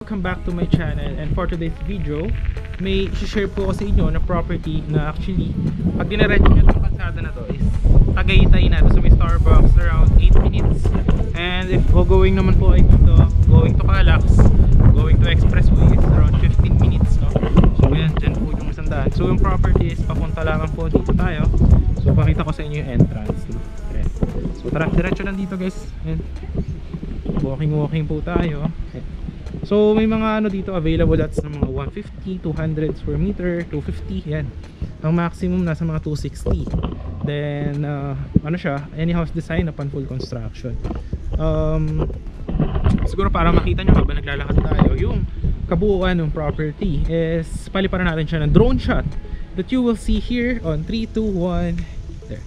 Welcome back to my channel, and for today's video may share po ko sa inyo na property na actually pag dinaretso nyo itong kalsada na to is Tagaytay na. So may Starbucks around 8 minutes, and if going naman po ay dito, going to Calax, going to Expressway is around 15 minutes, no? So yan, dyan po yung sandaan. So yung property is papunta lamang po dito tayo. So pakita ko sa inyo yung entrance, no? Okay. So tara, diretso lang dito guys. Ayan. Walking po tayo. Okay. So may mga ano dito available lots ng mga 150, 200 square meter, 250 yan. Ang maximum nasa mga 260. Then ano siya, any house design upon full construction. Siguro para makita nyo habang naglalakad tayo, yung kabuuan ng property is paliparan natin siya ng drone shot that you will see here on 3, 2, 1. There.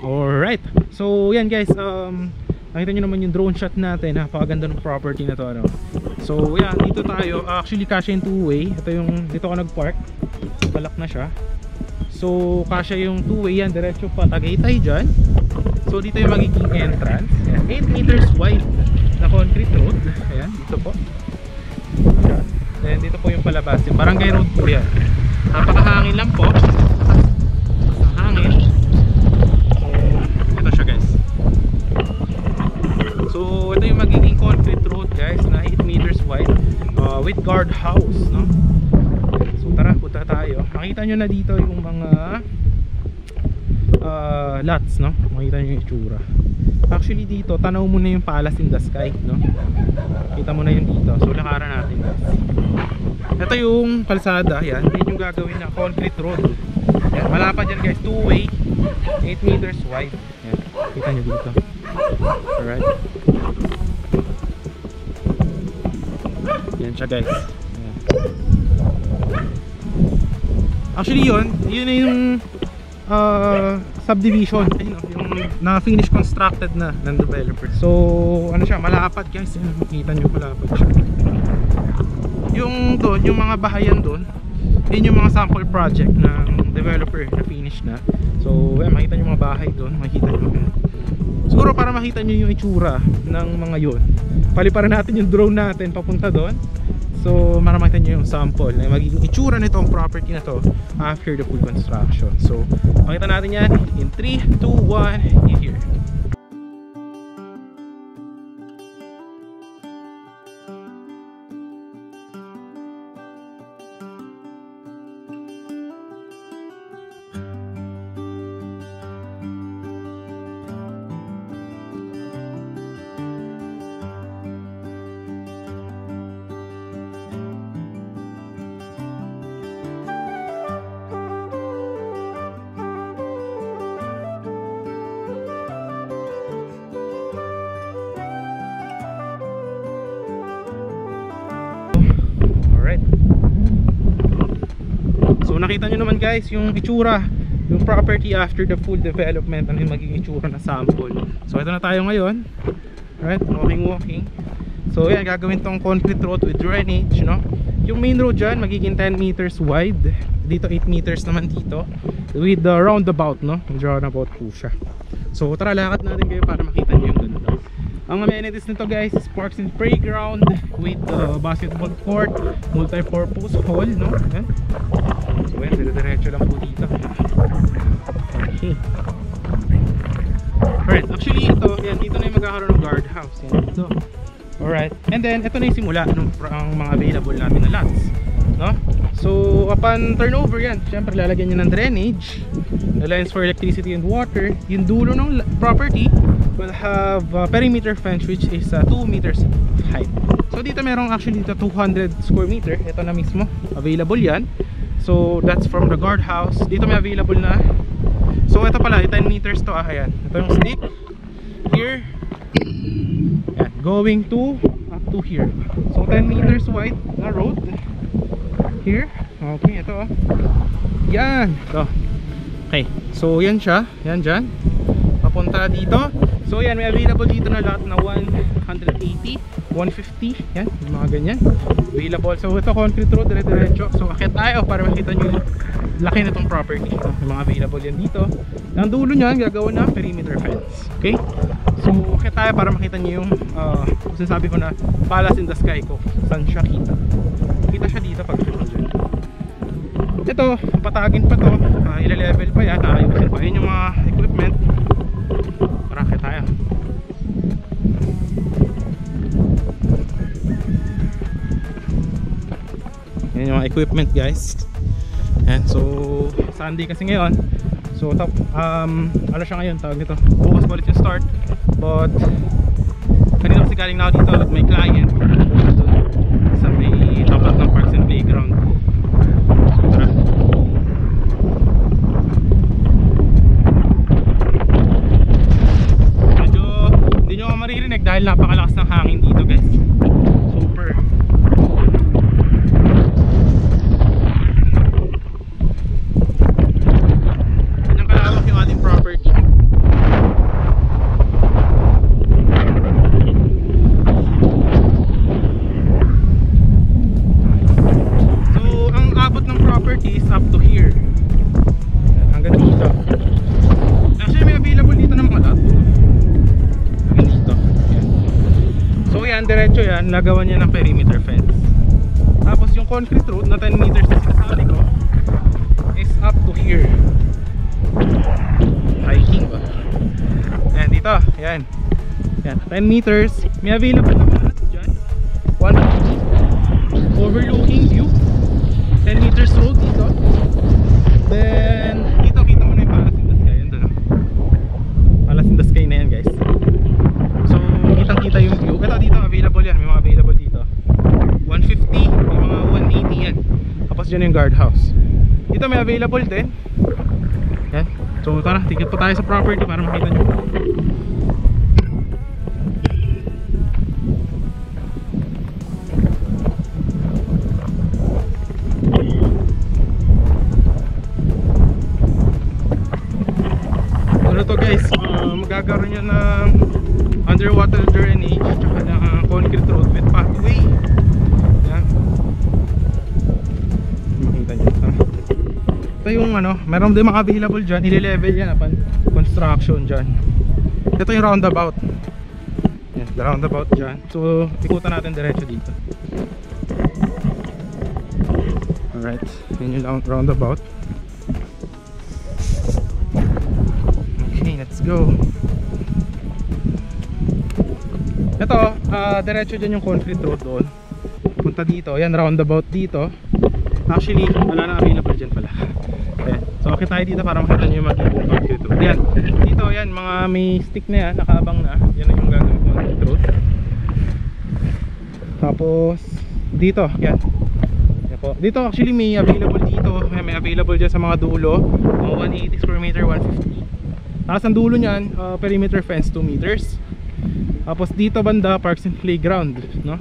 Alright, so yan guys, nakita nyo naman yung drone shot natin. Napakaganda ng property na to, ano? So yan, dito tayo, actually kasya yung two-way. Ito yung, dito ako nag-park, balak na siya. So kasya yung two-way yan, diretso pa Tagaytay dyan. So dito yung magiging entrance, yan, 8 meters wide na concrete road. Ayan, dito po. Ayan. Then dito po yung palabas, yung barangay road po yan. Napakahangin lang po. Hangin. So ito yung magiging concrete road guys na 8 meters wide, with guard house, no? So tara, punta tayo. Makita nyo na dito yung mga lots, no? Makita nyo yung itsura. Actually dito, tanaw mo na yung palace in the sky, no? Kita mo na yun dito. So lakaran natin guys. Ito yung kalsada, yan. Yan yung gagawin na concrete road. Yan, malapad yan guys, two-way, 8 meters wide. Yan, kita nyo dito. Alright. Yan siya guys. Ayan. Actually yun na yung subdivision. Ayun, yung na-finish constructed na ng developer. So ano siya, malapad guys. Yan, makita nyo, malapad siya. Yung doon, yung mga bahayan doon, yun yung mga sample project ng developer na finish na. So yan, makita nyo mga bahay doon. Makita nyo. Siguro para makita nyo yung itsura ng mga yun, paliparan natin yung drone natin papunta doon. So para makita nyo yung sample na magiging itsura nitong property na to after the full construction. So makita natin yan in 3, 2, 1, here. So nakita nyo naman guys yung itsura, yung property after the full development, ano yung magiging itsura na sample. So ito na tayo ngayon. Alright, walking. So yan, gagawin tong concrete road with drainage, no? Yung main road dyan magiging 10 meters wide. Dito 8 meters naman dito, with the roundabout, no? Roundabout po siya. So tara, lakad natin kayo para makita nyo yung ganda. Ang amenities nito guys is parks and playground with basketball court, multi-purpose hall, no? Ayan. So yan, diretso lang po dito. Okay. Alright, actually ito, yan, dito na yung magkakaroon ng guardhouse. Yan, dito. Alright, and then ito na yung simula ng mga available namin na lots, no? So upon turnover yan, syempre lalagyan nyo ng drainage, the lines for electricity and water. Yung dulo ng property will have perimeter fence which is 2 meters height. So dito merong actually dito 200 square meter. Ito na mismo, available yan. So that's from the guardhouse. Dito may available na. So ito pala, 10 meters to. Ayan, ito yung stick here. Ayan, going to up to here. So 10 meters wide na road here. Okay, ito yan, ito. Okay, so yan siya, yan dyan papunta dito. So yan, may available dito na lot na 180, 150, yan, yung mga ganyan available. So ito concrete road, dire-diretso. So akit tayo para makita nyo yung laki na itong property. Ito, yung mga available yan dito. Ang dulo nyan, gagawa na perimeter fence. Okay, so akit tayo para makita nyo yung sinasabi ko na palace in the sky ko. Saan siya kita? Kita siya dito pag dyan. Ito, patagin pa to, ila-level pa yan, ayusin pa yun yung mga equipment. Rakit tayo. Yan yung mga equipment guys. And so Sunday kasi ngayon. So top, ano siya ngayon, tawag nito, bukas ulit yung start. But kanina kasi galing na ako dito at may client sa may tapat ng Parks and Playground. Medyo hindi nyo maririnig dahil napakalakas ng hangin dito guys. Super. Yan ang kalawak yung ating property. Is up to here hanggang dito. Actually may available dito ng mga lot hanggang dito. Yan. So yan, diretso yan, nagawa niya ng perimeter fence. Tapos yung concrete road na 10 meters na sinasabi ko is up to here. Hiking ba? Yan dito, yan. Yan, 10 meters. May available na mga lot dyan. 150 overlooking view, 10 meters road dito. Then dito kita mo na yung palace in the sky. Yan doon, palace in the sky na yan guys. So kitang kita yung view. Ito dito available yan, may mga available dito 150, may mga 180 yan. Tapos dyan yung guardhouse. Dito may available din. Yan. So tara, ticket po tayo sa property para makita nyo. Ano to guys, magagaroon nyo ng underwater drainage tsaka ng concrete road with pathway. Yan, makita nyo ito yung ano, meron din mga available dyan, ile-level yan upon construction dyan. Ito yung roundabout. Yan, the roundabout dyan. So ikutan natin diretso dito. Alright, yun yung roundabout. Let's go. Ito, diretso dyan yung concrete road doon. Punta dito, yan roundabout dito. Actually, wala na available dyan pala. Ayan. So okay tayo dito para makita nyo yung magiging concrete road. Yan, dito yan, mga may stick na yan, nakaabang na. Yan na yung gagawin concrete road. Tapos dito, yan. Dito actually may available dito. May available dyan sa mga dulo, mga 180 square meter, 150. Tapos ang dulo nyan, perimeter fence 2 meters. Tapos dito banda, Parks and Playground, no?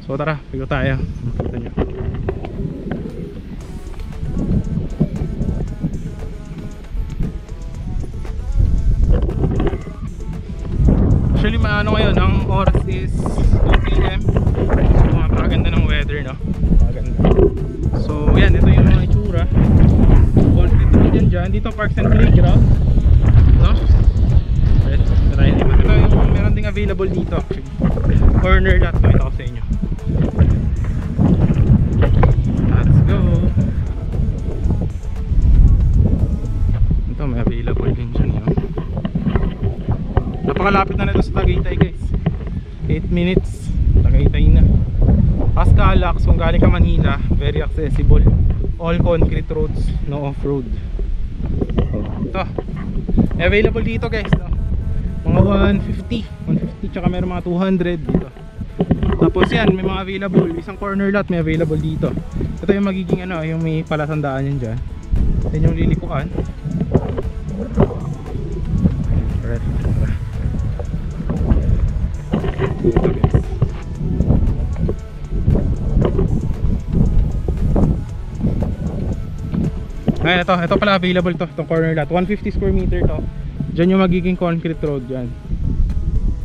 So tara, pigo tayo. Makita nyo. Actually maano ngayon, ang oras is 2 PM. So mapakaganda ng weather, no? Maganda. So yan, ito yung mga itsura. Concrete road yan dyan. Dito Parks and Playground, no? Ito yung meron ding available dito actually. Corner lot, pakita ko sa inyo. Let's go. Ito may available din dyan yun. Napakalapit na nito sa Tagaytay guys. 8 minutes Tagaytay na. Pascalax, kung galing ka Manila, very accessible. All concrete roads, no off-road. Ito available dito guys, no? mga 150 tsaka meron mga 200 dito. Tapos yan, may mga available, isang corner lot may available dito. Ito yung magiging ano, yung may palatandaan yan dyan. Yan yung lilikuan. Alright, dito guys. Ngayon ito pala available to, itong corner lot, 150 square meter to. Diyan yung magiging concrete road dyan.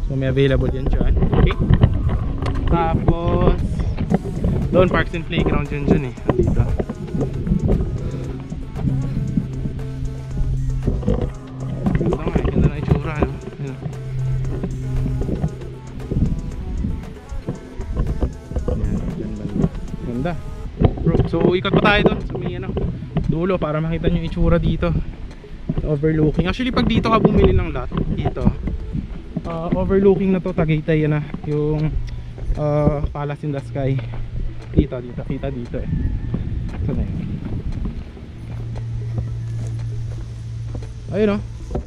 So may available yan dyan. Okay. Tapos doon parks and playground dyan eh, dito. Ganda na itsura, no? Ganda bro. So ikot pa tayo doon sa may ano, dulo para makita nyo yung itsura dito. Overlooking. Actually pag dito ka bumili ng lot dito, overlooking na to Tagaytay yan na yung Palace in the Sky. Dito kita dito eh. Ito na yun. Ayun o,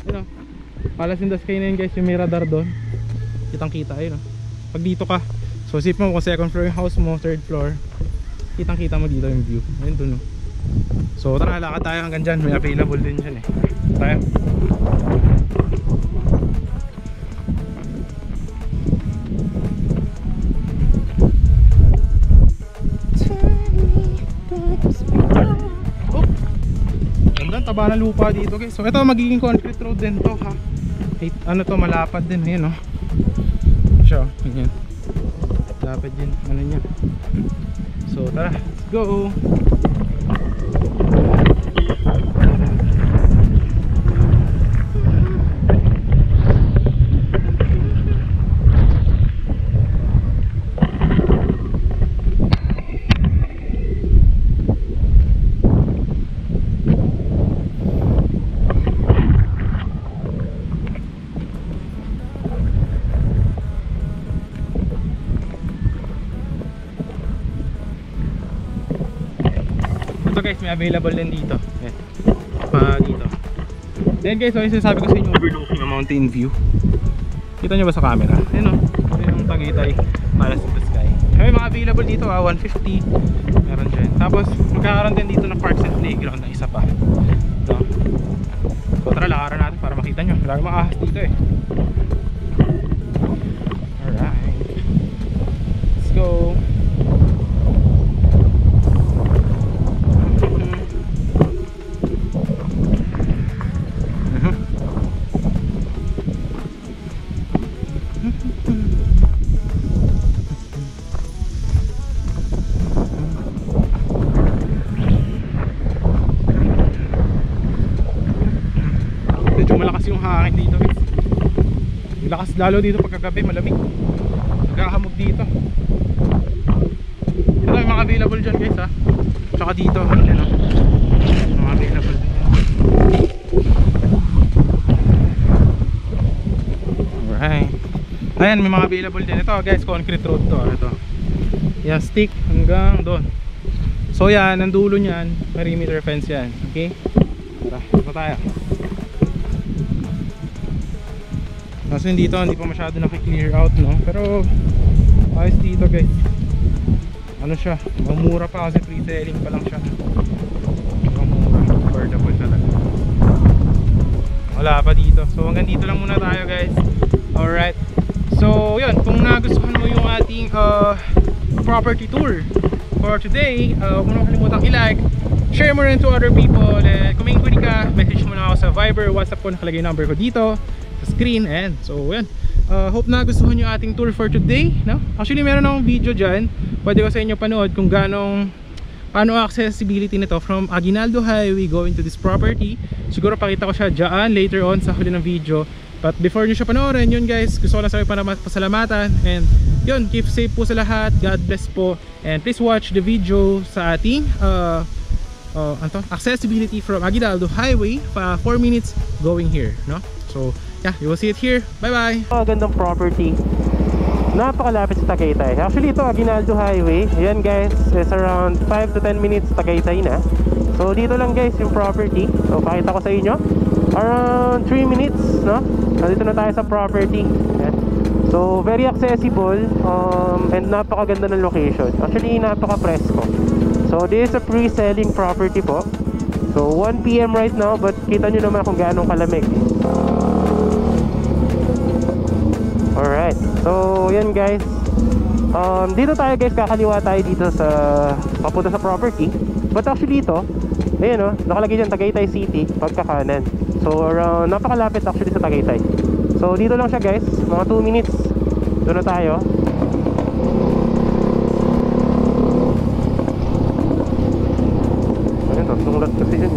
ayun o, Palace in the Sky na yun guys, yung may radar doon. Kitang kita, ayun o. Pag dito ka, so isip mo kung second floor yung house mo, third floor, kitang kita mo dito yung view. Ayun doon o. So tara, lakad tayo hanggang dyan. May available din dyan eh. Tayo. Oh, ganda, taba na lupa dito guys. So ito magiging concrete road din to ha. Ano to, malapad din. Ayan o. Siya, ganyan. Lapad din, ano niya. So tara, let's go. Ito guys, may available din dito. Ayan. Pa dito. Then guys, so yung sinasabi ko sa inyo, overlooking ang mountain view. Kita nyo ba sa camera? Ayan o. Ayan yung Tagaytay, Palace in the Sky. May mga available dito 150. Meron dyan. Tapos magkakaroon din dito ng parks and playground na isa pa. Ito. So tara, lakaran natin para makita nyo. Lagi mga ahas dito eh. Alright. Let's go. Malakas yung hangin dito guys. Lakas lalo dito pagkagabi, malamig. Naghahamog dito. Ito yung mga available dyan guys ha. Tsaka dito, yan o. Mga available din yan. Alright. Ayan, may mga available din. Ito guys, concrete road to. Ito. Yan, stick hanggang doon. So yan, ang dulo nyan, perimeter fence yan. Okay? Tara, ito tayo. Kasi dito hindi pa masyado nakiklear out no. Pero ayos dito guys. Ano siya, mamura pa kasi pre-selling pa lang siya. Mamura, affordable talaga. Wala pa dito. So hanggang dito lang muna tayo guys. Alright. So yun, kung nagustuhan mo yung ating property tour for today, huwag mo na kalimutang i-like, share mo rin to other people, and kung may inquiry ka, message mo na ako sa Viber, WhatsApp ko, nakalagay yung number ko dito screen. And so yan, hope na gustuhan nyo ating tour for today no? Actually meron akong video dyan, pwede ko sa inyo panood kung paano accessibility nito from Aguinaldo Highway going to this property. Siguro pakita ko siya dyan later on sa huli ng video. But before nyo siya panoorin, yun guys, gusto ko lang sabi pasalamatan. And yun, keep safe po sa lahat, God bless po. And please watch the video sa ating accessibility from Aguinaldo Highway, 4 minutes going here no? So yeah, you will see it here. Bye bye. Gandang property. Napakalapit sa Tagaytay. Actually ito Aguinaldo Highway. Ayan guys, is around 5 to 10 minutes Tagaytay na. So dito lang guys yung property. So pakita ko sa inyo. Around 3 minutes no? nandito na tayo sa property. Yan. So very accessible, and napakaganda ng location. Actually napaka-presko. So this is a pre-selling property po. So 1 PM right now, but kita nyo naman kung gaano kalamig. Alright, so yan guys. Dito tayo guys, kakaliwa tayo dito sa papunta sa property. But actually ito, ayun o, nakalagay dyan Tagaytay City, pagkakanan. So around, napakalapit actually sa Tagaytay. So dito lang siya guys, mga 2 minutes. Doon na tayo. Ayun, tatlong lot kasi dyan.